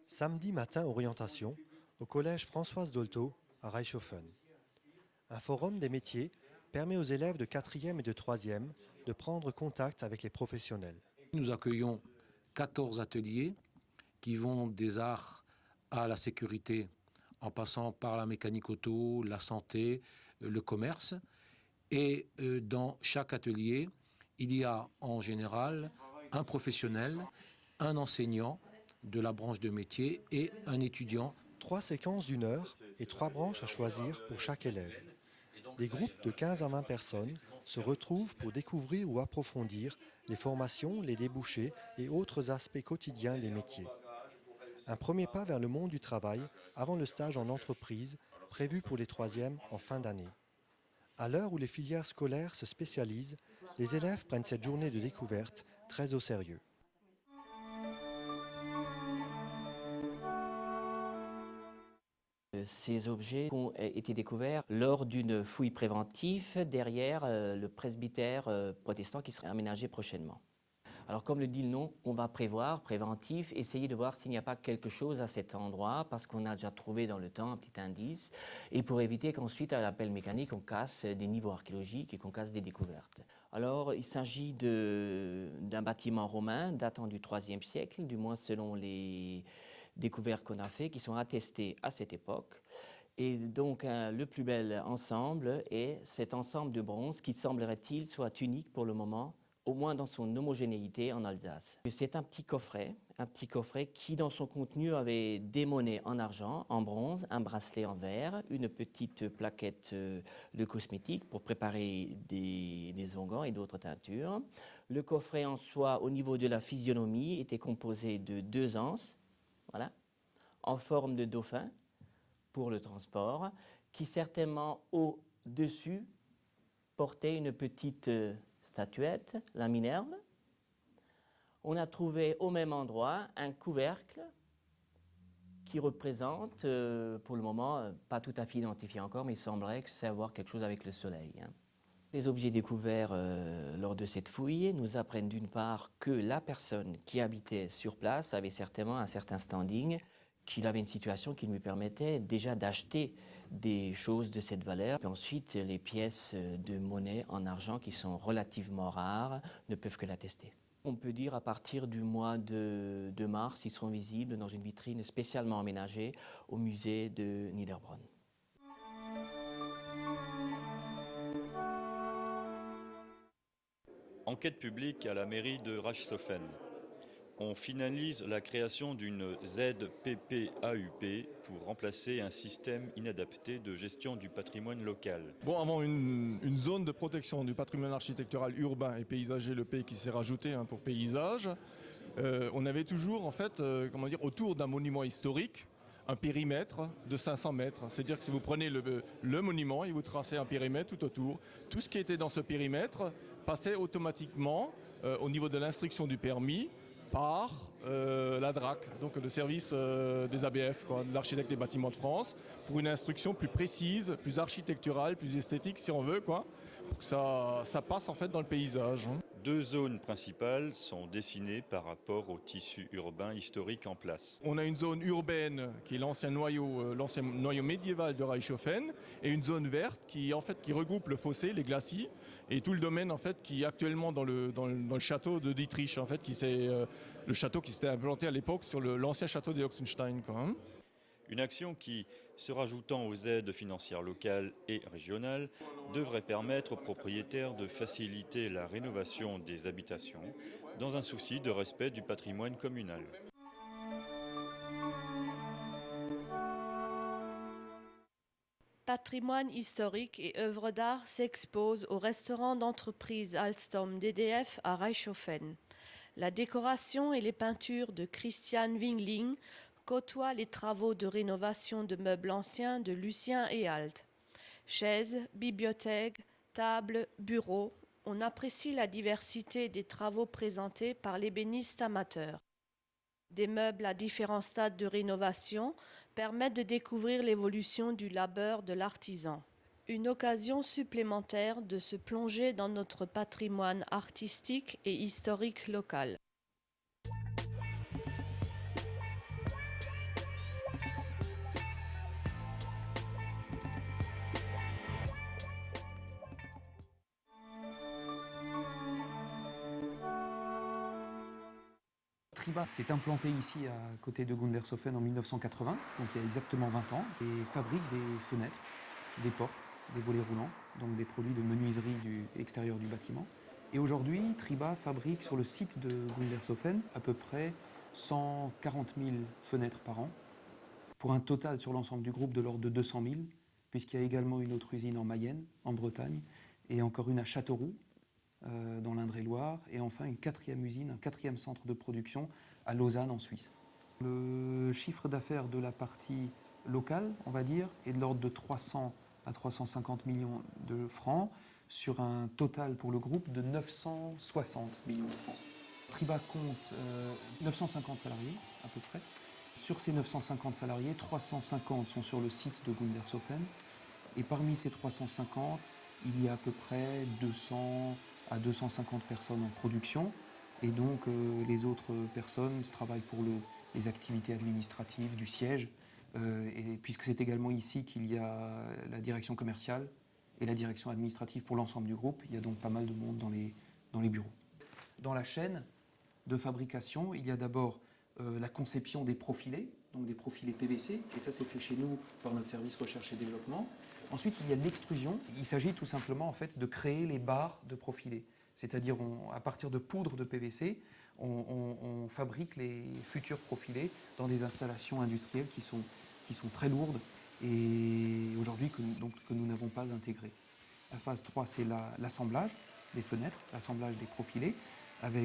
Samedi matin, orientation au collège Françoise Dolto à Reichshofen. Un forum des métiers permet aux élèves de 4e et de 3e de prendre contact avec les professionnels. Nous accueillons 14 ateliers qui vont des arts à la sécurité, en passant par la mécanique auto, la santé, le commerce. Et dans chaque atelier, il y a en général un professionnel, un enseignant de la branche de métier et un étudiant. 3 séquences d'1 heure et 3 branches à choisir pour chaque élève. Des groupes de 15 à 20 personnes se retrouvent pour découvrir ou approfondir les formations, les débouchés et autres aspects quotidiens des métiers. Un premier pas vers le monde du travail avant le stage en entreprise prévu pour les 3e en fin d'année. À l'heure où les filières scolaires se spécialisent, les élèves prennent cette journée de découverte très au sérieux. Ces objets ont été découverts lors d'une fouille préventive derrière le presbytère protestant qui serait aménagé prochainement. Alors comme le dit le nom, on va prévoir, préventif, essayer de voir s'il n'y a pas quelque chose à cet endroit parce qu'on a déjà trouvé dans le temps un petit indice et pour éviter qu'ensuite à l'appel mécanique on casse des niveaux archéologiques et qu'on casse des découvertes. Alors il s'agit d'un bâtiment romain datant du IIIe siècle, du moins selon les découvertes qu'on a fait, qui sont attestées à cette époque. Et donc le plus bel ensemble est cet ensemble de bronze qui semblerait-il soit unique pour le moment, au moins dans son homogénéité en Alsace. C'est un petit coffret qui dans son contenu avait des monnaies en argent, en bronze, un bracelet en verre, une petite plaquette de cosmétiques pour préparer des onguents et d'autres teintures. Le coffret en soi, au niveau de la physionomie, était composé de 2 anses, voilà, en forme de dauphin pour le transport, qui certainement au-dessus portait une petite statuette, la Minerve. On a trouvé au même endroit un couvercle qui représente, pour le moment, pas tout à fait identifié encore, mais il semblerait que c'est avoir quelque chose avec le soleil. Les objets découverts lors de cette fouille nous apprennent d'une part que la personne qui habitait sur place avait certainement un certain standing, qu'il avait une situation qui lui permettait déjà d'acheter des choses de cette valeur. Puis ensuite, les pièces de monnaie en argent qui sont relativement rares ne peuvent que l'attester. On peut dire à partir du mois de mars, ils seront visibles dans une vitrine spécialement aménagée au musée de Niederbronn. Enquête publique à la mairie de Reichshofen. On finalise la création d'une ZPPAUP pour remplacer un système inadapté de gestion du patrimoine local. Bon, avant une zone de protection du patrimoine architectural urbain et paysager, le P qui s'est rajouté pour paysage, on avait toujours en fait, autour d'un monument historique, un périmètre de 500 mètres. C'est-à-dire que si vous prenez le monument et vous tracez un périmètre tout autour, tout ce qui était dans ce périmètre passait automatiquement au niveau de l'instruction du permis par la DRAC, donc le service des ABF, de l'architecte des bâtiments de France, pour une instruction plus précise, plus architecturale, plus esthétique si on veut, pour que ça passe en fait dans le paysage. 2 zones principales sont dessinées par rapport au tissu urbain historique en place. On a une zone urbaine qui est l'ancien noyau médiéval de Reichshofen et une zone verte qui regroupe le fossé, les glacis et tout le domaine en fait qui est actuellement dans le château de Dietrich en fait le château qui s'était implanté à l'époque sur l'ancien château de Oxenstein. Une action qui, se rajoutant aux aides financières locales et régionales, devrait permettre aux propriétaires de faciliter la rénovation des habitations dans un souci de respect du patrimoine communal. Patrimoine historique et œuvres d'art s'exposent au restaurant d'entreprise Alstom DDF à Reichshofen. La décoration et les peintures de Christian Wingling côtoient les travaux de rénovation de meubles anciens de Lucien et Alt. Chaises, bibliothèques, tables, bureaux, on apprécie la diversité des travaux présentés par l'ébéniste amateur. Des meubles à différents stades de rénovation permettent de découvrir l'évolution du labeur de l'artisan. Une occasion supplémentaire de se plonger dans notre patrimoine artistique et historique local. Triba s'est implanté ici à côté de Gundershofen en 1980, donc il y a exactement 20 ans, et fabrique des fenêtres, des portes, des volets roulants, donc des produits de menuiserie du extérieur du bâtiment. Et aujourd'hui, Triba fabrique sur le site de Gundershofen à peu près 140 000 fenêtres par an, pour un total sur l'ensemble du groupe de l'ordre de 200 000, puisqu'il y a également une autre usine en Mayenne, en Bretagne, et encore une à Châteauroux, dans l'Indre-et-Loire, et enfin une quatrième usine, un quatrième centre de production à Lausanne en Suisse. Le chiffre d'affaires de la partie locale, on va dire, est de l'ordre de 300 à 350 millions de francs sur un total pour le groupe de 960 millions de francs. Triba compte 950 salariés à peu près. Sur ces 950 salariés, 350 sont sur le site de Gundershofen, et parmi ces 350, il y a à peu près 200 à 250 personnes en production, et donc les autres personnes travaillent pour les activités administratives du siège, et puisque c'est également ici qu'il y a la direction commerciale et la direction administrative pour l'ensemble du groupe, il y a donc pas mal de monde dans les bureaux. Dans la chaîne de fabrication, il y a d'abord la conception des profilés, donc des profilés PVC, et ça c'est fait chez nous par notre service recherche et développement. Ensuite, il y a l'extrusion. Il s'agit tout simplement en fait, de créer les barres de profilés. C'est-à-dire, à partir de poudre de PVC, on fabrique les futurs profilés dans des installations industrielles qui sont très lourdes et aujourd'hui que nous n'avons pas intégrées. La phase 3, c'est l'assemblage des fenêtres, l'assemblage des profilés,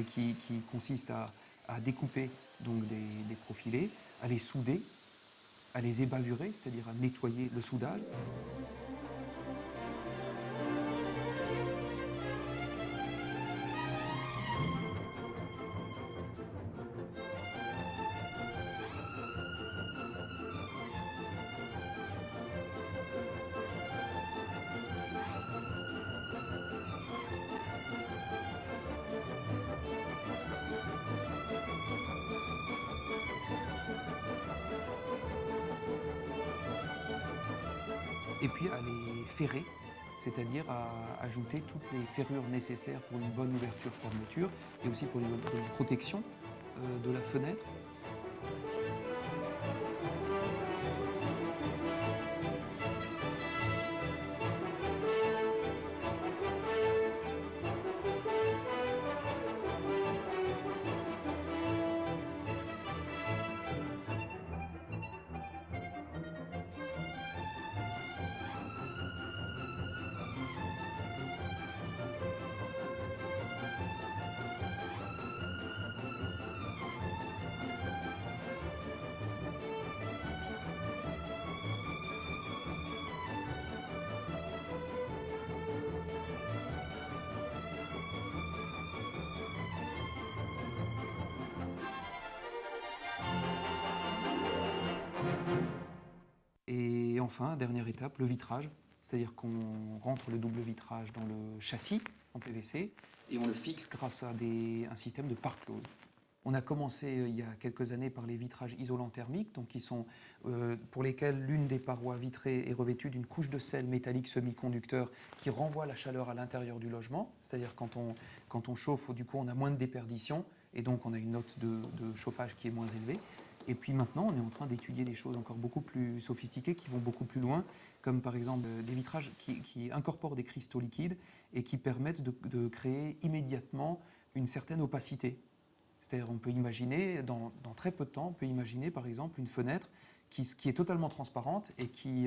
qui consiste à découper donc, des profilés, à les souder, à les ébavurer, c'est-à-dire à nettoyer le soudage. Et puis à les ferrer, c'est-à-dire à ajouter toutes les ferrures nécessaires pour une bonne ouverture-fermeture et aussi pour une bonne protection de la fenêtre. Et enfin, dernière étape, le vitrage, c'est-à-dire qu'on rentre le double vitrage dans le châssis en PVC et on le fixe grâce à un système de part-close. On a commencé il y a quelques années par les vitrages isolants thermiques, donc pour lesquels l'une des parois vitrées est revêtue d'une couche de sel métallique semi-conducteur qui renvoie la chaleur à l'intérieur du logement, c'est-à-dire quand on chauffe, du coup on a moins de déperdition et donc on a une note de chauffage qui est moins élevée. Et puis maintenant, on est en train d'étudier des choses encore beaucoup plus sophistiquées qui vont beaucoup plus loin, comme par exemple des vitrages qui incorporent des cristaux liquides et qui permettent de créer immédiatement une certaine opacité. C'est-à-dire on peut imaginer, dans très peu de temps, on peut imaginer par exemple une fenêtre qui est totalement transparente et qui,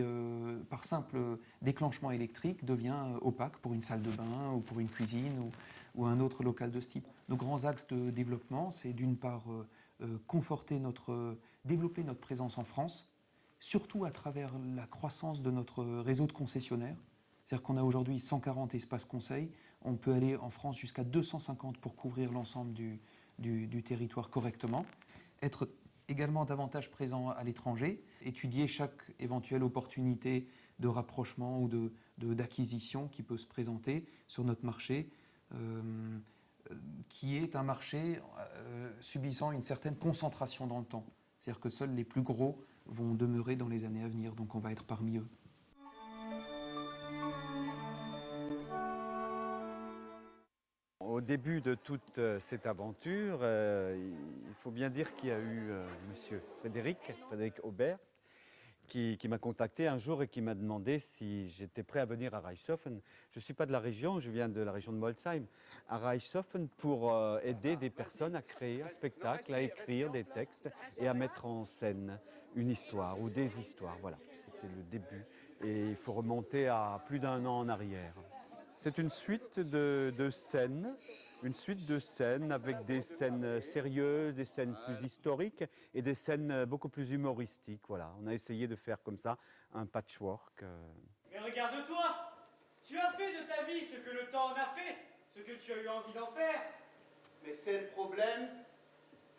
par simple déclenchement électrique, devient opaque pour une salle de bain ou pour une cuisine ou un autre local de ce type. Nos grands axes de développement, c'est d'une part développer notre présence en France, surtout à travers la croissance de notre réseau de concessionnaires. C'est-à-dire qu'on a aujourd'hui 140 espaces conseils, on peut aller en France jusqu'à 250 pour couvrir l'ensemble du territoire correctement. Être également davantage présent à l'étranger, étudier chaque éventuelle opportunité de rapprochement ou d'acquisition qui peut se présenter sur notre marché, qui est un marché subissant une certaine concentration dans le temps. C'est-à-dire que seuls les plus gros vont demeurer dans les années à venir, donc on va être parmi eux. Au début de toute cette aventure, il faut bien dire qu'il y a eu monsieur Frédéric Aubert, qui m'a contacté un jour et qui m'a demandé si j'étais prêt à venir à Reichshofen. Je ne suis pas de la région, je viens de la région de Molsheim, à Reichshofen pour aider des personnes à créer un spectacle, à écrire des textes et à mettre en scène une histoire ou des histoires. Voilà, c'était le début et il faut remonter à plus d'1 an en arrière. C'est une suite de scènes, avec des scènes sérieuses, des scènes plus historiques et des scènes beaucoup plus humoristiques. Voilà, on a essayé de faire comme ça un patchwork. Mais regarde-toi, tu as fait de ta vie ce que le temps en a fait, ce que tu as eu envie d'en faire. Mais c'est le problème,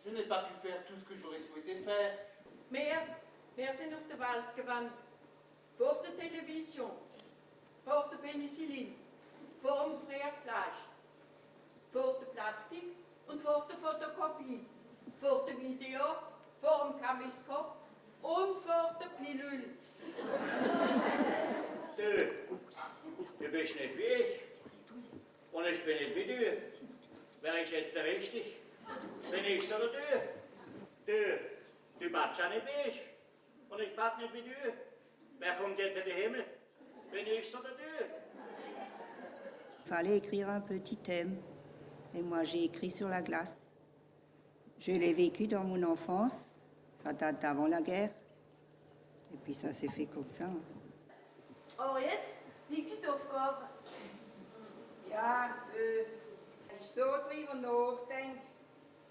je n'ai pas pu faire tout ce que j'aurais souhaité faire. Meer zijn op de Waldgewand, voor de televisie, voor de penicilline, voor een Fleisch, voor de plastic und voor de fotocopie, voor de video, voor een Kamiskop und voor de Pilule. Du bist nicht wie ich und ich bin nicht wie du. Wäre ich jetzt richtig? Bin ich oder du? Du batst ja nicht wie ich und ich bat nicht wie du. Wer kommt jetzt in den Himmel? Bin ich oder du? Il fallait écrire un petit thème. Et moi, j'ai écrit sur la glace. Je l'ai vécu dans mon enfance. Ça date d'avant la guerre. Et puis ça s'est fait comme ça. Henriette, liegt u aufgehoben? Ja, wenn ich so drüber nachdenke,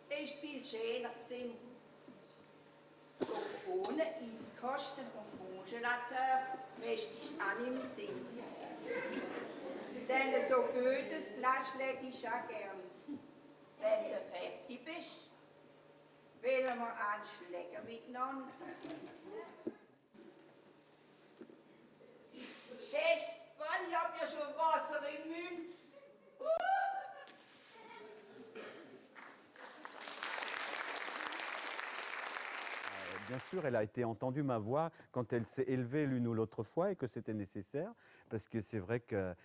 ist es viel schöner gewesen. Doch ohne Eiskosten und Congelateur möchte ich auch nicht mehr sehen. Denn so gutes Glas lege ich auch gern. Wenn du fertig bist, wollen wir anschlägen miteinander. Weil ich habe ja schon Wasser im Mund. Bien sûr, elle a été entendue, ma voix, quand elle s'est élevée l'une ou l'autre fois et que c'était nécessaire, parce que c'est vrai qu'à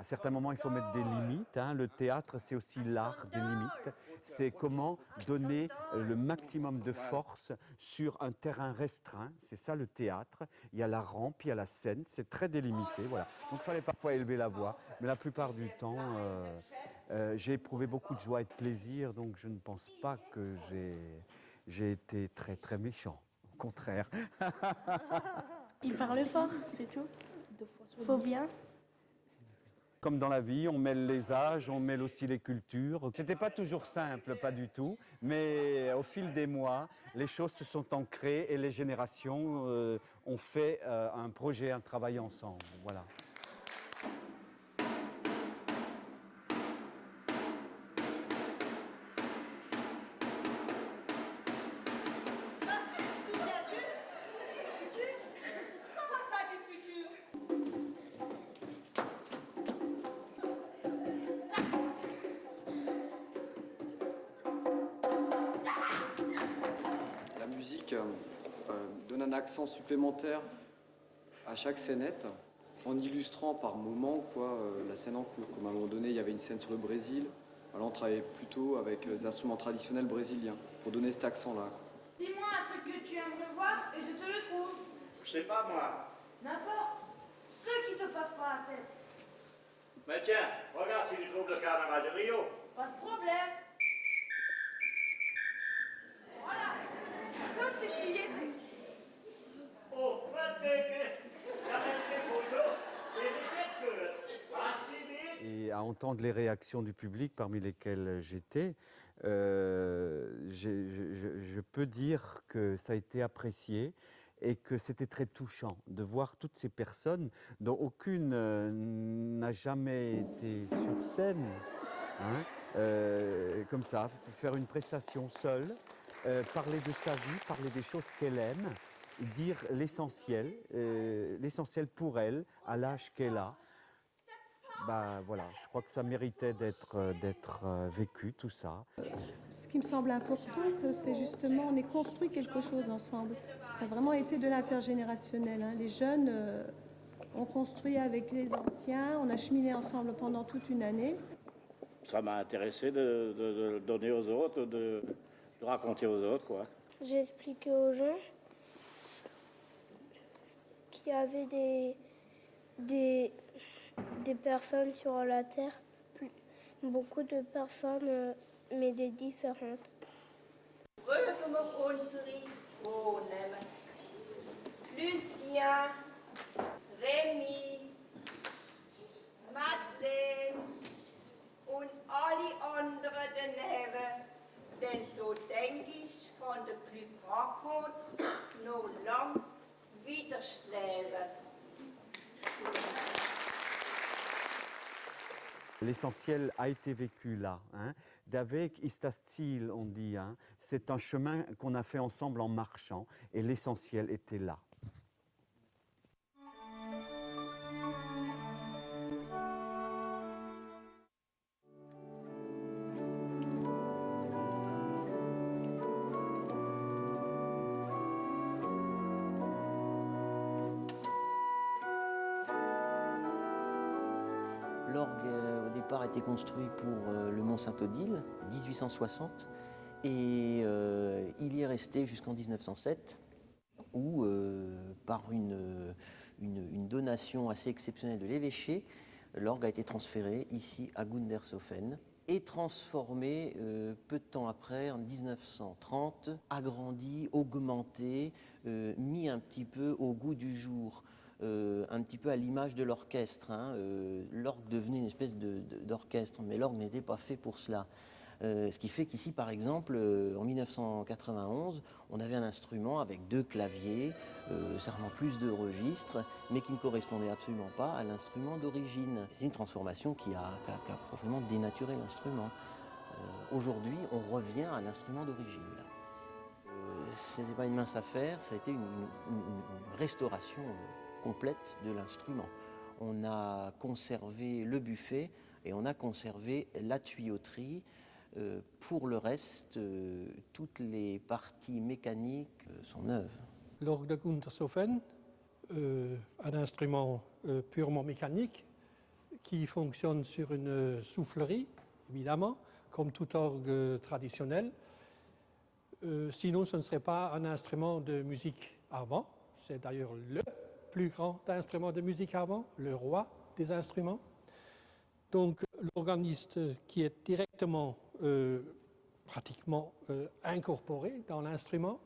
certains moments, il faut mettre des limites. Hein. Le théâtre, c'est aussi l'art des limites. C'est comment donner le maximum de force sur un terrain restreint. C'est ça le théâtre. Il y a la rampe, il y a la scène, c'est très délimité. Voilà. Donc il fallait parfois élever la voix, mais la plupart du temps, j'ai éprouvé beaucoup de joie et de plaisir, donc je ne pense pas que j'ai été très très méchant. Au contraire. Il parle fort, c'est tout. Faut bien. Comme dans la vie, on mêle les âges, on mêle aussi les cultures. C'était pas toujours simple, pas du tout, mais au fil des mois, les choses se sont ancrées et les générations ont fait un projet, un travail ensemble. Voilà. Donne un accent supplémentaire à chaque scénette en illustrant par moments la scène en cours. Comme à un moment donné, il y avait une scène sur le Brésil. Alors on travaillait plutôt avec les instruments traditionnels brésiliens pour donner cet accent-là. Dis-moi un truc que tu aimerais voir et je te le trouve. Je sais pas moi. N'importe. Ceux qui te passent par la tête. Mais tiens, regarde si tu trouves le carnaval de Rio. Pas de problème. Voilà. Comme si tu y étais. Oh, Et à entendre les réactions du public parmi lesquelles j'étais, je peux dire que ça a été apprécié et que c'était très touchant de voir toutes ces personnes dont aucune n'a jamais été sur scène, hein, comme ça, faire une prestation seule, parler de sa vie, parler des choses qu'elle aime, dire l'essentiel pour elle, à l'âge qu'elle a. Bah, voilà, je crois que ça méritait d'être vécu, tout ça. Ce qui me semble important, que c'est justement, on ait construit quelque chose ensemble. Ça a vraiment été de l'intergénérationnel, hein. Les jeunes ont construit avec les anciens, on a cheminé ensemble pendant toute une année. Ça m'a intéressé de donner aux autres, de raconter aux autres, quoi. J'ai expliqué aux gens qu'il y avait des personnes sur la Terre, beaucoup de personnes, mais des différentes. Rufen wir unsere Vornamen. Lucien, Remy, Madeleine und alle anderen daneben. Denn so denke ich, kann der plus rencontre noch lang widerstrahlen. L'essentiel a été vécu là. Hein. D'avec Istastil, on dit, hein, c'est un chemin qu'on a fait ensemble en marchant, et l'essentiel était là. L'orgue, au départ, a été construit pour le Mont-Saint-Odile, 1860, et il y est resté jusqu'en 1907, où, par une donation assez exceptionnelle de l'évêché, l'orgue a été transféré ici à Gundershofen et transformé peu de temps après, en 1930, agrandi, augmenté, mis un petit peu au goût du jour. Un petit peu à l'image de l'orchestre. Hein. L'orgue devenait une espèce d'orchestre, mais l'orgue n'était pas fait pour cela. Ce qui fait qu'ici, par exemple, en 1991, on avait un instrument avec 2 claviers, certainement plus de registres, mais qui ne correspondait absolument pas à l'instrument d'origine. C'est une transformation qui a profondément dénaturé l'instrument. Aujourd'hui, on revient à l'instrument d'origine. Ce n'était pas une mince affaire, ça a été une restauration complète de l'instrument. On a conservé le buffet et on a conservé la tuyauterie. Pour le reste, toutes les parties mécaniques sont neuves. L'orgue de Gundershofen, un instrument purement mécanique qui fonctionne sur une soufflerie, évidemment, comme tout orgue traditionnel. Sinon, ce ne serait pas un instrument de musique avant. C'est d'ailleurs le plus grand instrument de musique avant, le roi des instruments. Donc l'organiste qui est directement, pratiquement incorporé dans l'instrument,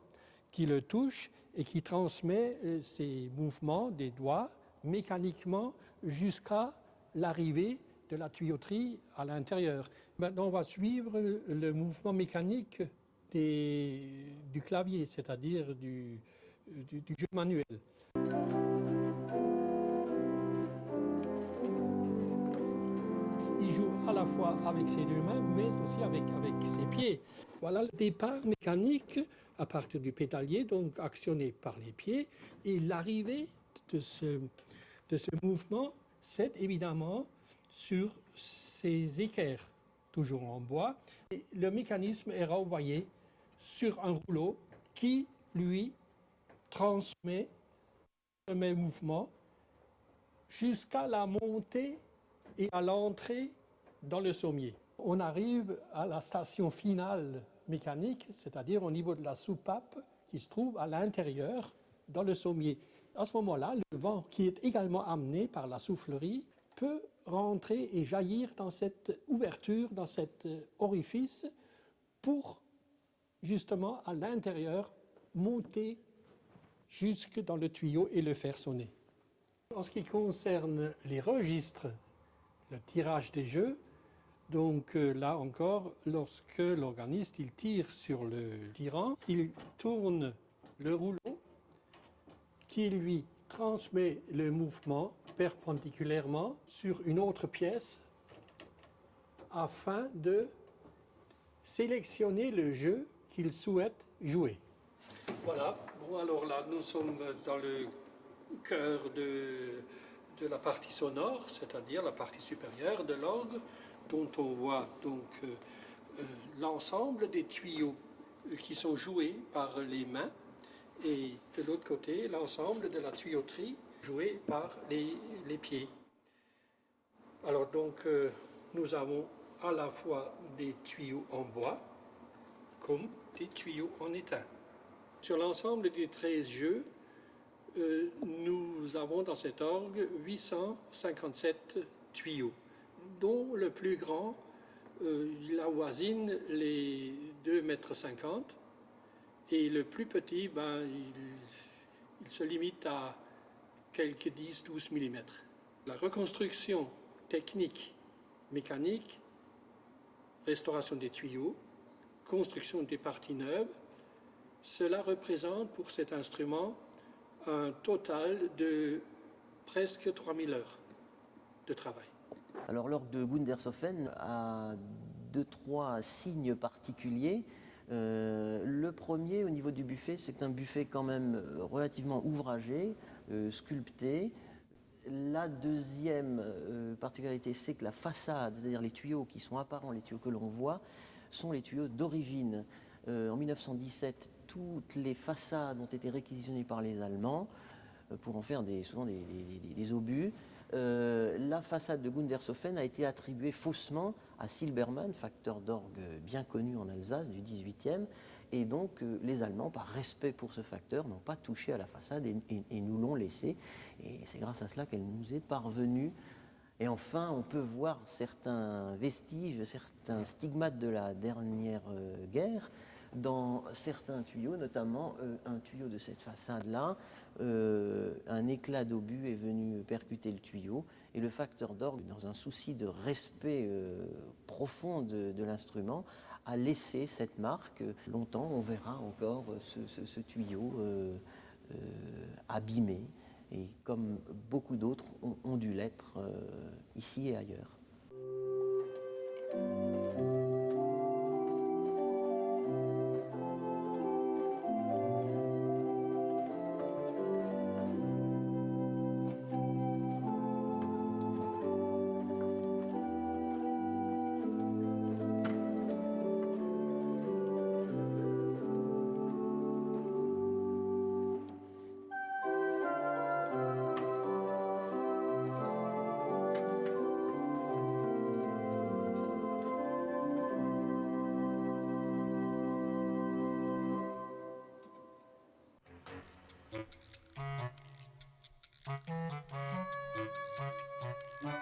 qui le touche et qui transmet ses mouvements des doigts mécaniquement jusqu'à l'arrivée de la tuyauterie à l'intérieur. Maintenant, on va suivre le mouvement mécanique du clavier, c'est-à-dire du jeu manuel. Il joue à la fois avec ses 2 mains, mais aussi avec ses pieds. Voilà le départ mécanique à partir du pédalier, donc actionné par les pieds, et l'arrivée de ce mouvement, c'est évidemment sur ces équerres, toujours en bois. Et le mécanisme est renvoyé sur un rouleau qui, lui, transmet le même mouvement jusqu'à la montée et à l'entrée dans le sommier. On arrive à la station finale mécanique, c'est-à-dire au niveau de la soupape qui se trouve à l'intérieur dans le sommier. À ce moment-là, le vent qui est également amené par la soufflerie peut rentrer et jaillir dans cette ouverture, dans cet orifice, pour justement à l'intérieur monter jusque dans le tuyau et le faire sonner. En ce qui concerne les registres, le tirage des jeux. Donc là encore, lorsque l'organiste il tire sur le tirant, il tourne le rouleau qui lui transmet le mouvement perpendiculairement sur une autre pièce afin de sélectionner le jeu qu'il souhaite jouer. Voilà, bon alors là nous sommes dans le cœur de la partie sonore, c'est-à-dire la partie supérieure de l'orgue, dont on voit donc l'ensemble des tuyaux qui sont joués par les mains, et de l'autre côté l'ensemble de la tuyauterie jouée par les pieds. Alors donc nous avons à la fois des tuyaux en bois comme des tuyaux en étain. Sur l'ensemble des 13 jeux, nous avons dans cet orgue 857 tuyaux, dont le plus grand il avoisine les 2,50 m et le plus petit, il se limite à quelques 10-12 mm. La reconstruction technique, mécanique, restauration des tuyaux, construction des parties neuves, cela représente pour cet instrument un total de presque 3000 heures de travail. Alors l'orgue de Gundershofen a 2-3 signes particuliers. Le premier, au niveau du buffet, c'est un buffet quand même relativement ouvragé, sculpté. La deuxième particularité, c'est que la façade, c'est-à-dire les tuyaux qui sont apparents, les tuyaux que l'on voit, sont les tuyaux d'origine. En 1917, toutes les façades ont été réquisitionnées par les Allemands pour en faire souvent des obus. La façade de Gundershofen a été attribuée faussement à Silbermann, facteur d'orgue bien connu en Alsace du XVIIIe, et donc les Allemands, par respect pour ce facteur, n'ont pas touché à la façade et nous l'ont laissée. Et c'est grâce à cela qu'elle nous est parvenue. Et enfin, on peut voir certains vestiges, certains stigmates de la dernière guerre dans certains tuyaux, notamment un tuyau de cette façade-là. Un éclat d'obus est venu percuter le tuyau et le facteur d'orgue, dans un souci de respect profond de l'instrument, a laissé cette marque. Longtemps, on verra encore ce tuyau abîmé, et comme beaucoup d'autres ont dû l'être ici et ailleurs.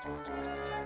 Thank you.